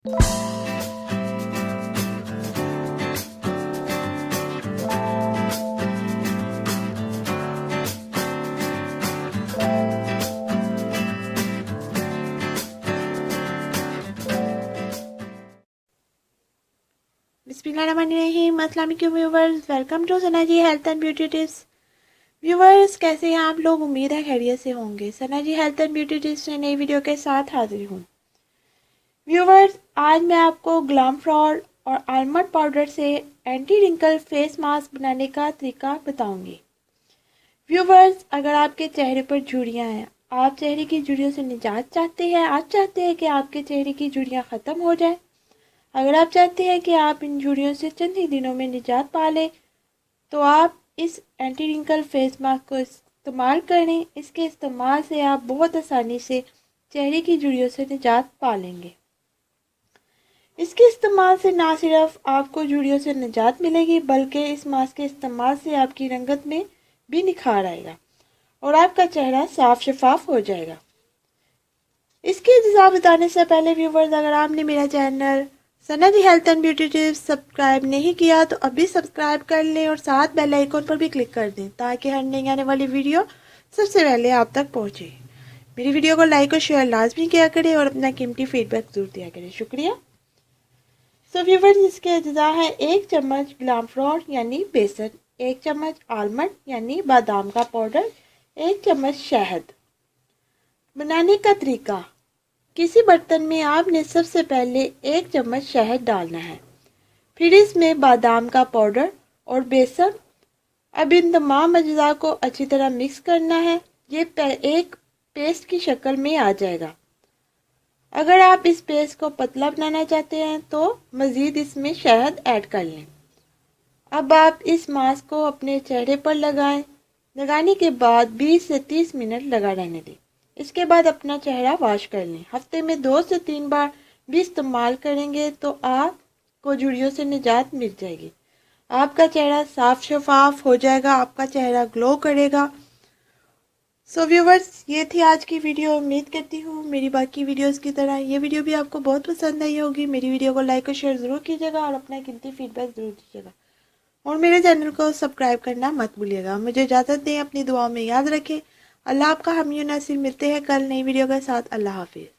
बिस्मिल्लाहिर्रहमानिर्रहीम। अस्सलाम वालेकुम viewers, welcome to Sana ji health and beauty tips. Viewers, कैसे हैं आप लोग? उम्मीद है खैरियत से होंगे। Sana ji health and beauty tips में नई वीडियो के साथ हाजिर हूँ। व्यूवर्स, आज मैं आपको ग्लैम फ्रॉड और आलमंड पाउडर से एंटी रिंकल फेस मास्क बनाने का तरीका बताऊंगी। व्यूवर्स, अगर आपके चेहरे पर झुर्रियाँ हैं, आप चेहरे की झुर्रियों से निजात चाहते हैं, आप चाहते हैं कि आपके चेहरे की झुर्रियाँ ख़त्म हो जाए, अगर आप चाहते हैं कि आप इन झुर्रियों से चंद ही दिनों में निजात पा लें, तो आप इस एंटी रिंकल फेस मास्क को इस्तेमाल करें। इसके इस्तेमाल से आप बहुत आसानी से चेहरे की झुर्रियों से निजात पा लेंगे। इसके इस्तेमाल से ना सिर्फ आपको झुर्रियों से निजात मिलेगी, बल्कि इस मास्क के इस्तेमाल से आपकी रंगत में भी निखार आएगा और आपका चेहरा साफ शफाफ हो जाएगा। इसके अज्जा बताने से पहले व्यूवर्स, अगर आपने मेरा channel Sana ji health and beauty tips subscribe नहीं किया तो अभी सब्सक्राइब कर लें और साथ बेल आइकन पर भी क्लिक कर दें, ताकि हर नई आने वाली वीडियो सबसे पहले आप तक पहुंचे। मेरी वीडियो को लाइक और शेयर लाजमी किया करें और अपना कीमती फीडबैक जरूर दिया करें। शुक्रिया। सो व्यूवर्स, इसके अज्जा है 1 चम्मच ग्लैम फ्रॉड यानी बेसन, 1 चम्मच आलमंड यानी बादाम का पाउडर, 1 चम्मच शहद। बनाने का तरीका, किसी बर्तन में आपने सबसे पहले 1 चम्मच शहद डालना है, फिर इसमें बादाम का पाउडर और बेसन। अब इन तमाम अज्जा को अच्छी तरह मिक्स करना है। ये एक पेस्ट की शक्ल में आ जाएगा। अगर आप इस पेस्ट को पतला बनाना चाहते हैं तो मज़ीद इसमें शहद ऐड कर लें। अब आप इस मास्क को अपने चेहरे पर लगाएं। लगाने के बाद 20 से 30 मिनट लगा रहने दें। इसके बाद अपना चेहरा वॉश कर लें। हफ्ते में 2 से 3 बार भी इस्तेमाल करेंगे तो आपको झुर्रियों से निजात मिल जाएगी। आपका चेहरा साफ शफाफ हो जाएगा, आपका चेहरा ग्लो करेगा। सो व्यूवर्स, ये थी आज की वीडियो। उम्मीद करती हूँ मेरी बाकी वीडियोस की तरह ये वीडियो भी आपको बहुत पसंद आई होगी। मेरी वीडियो को लाइक और शेयर ज़रूर कीजिएगा और अपना कीमती फीडबैक ज़रूर दीजिएगा और मेरे चैनल को सब्सक्राइब करना मत भूलिएगा। मुझे इजाज़त दें, अपनी दुआओं में याद रखें। अल्लाह आपका हामी नासिर। मिलते हैं कल नई वीडियो के साथ। अल्लाह हाफिज़।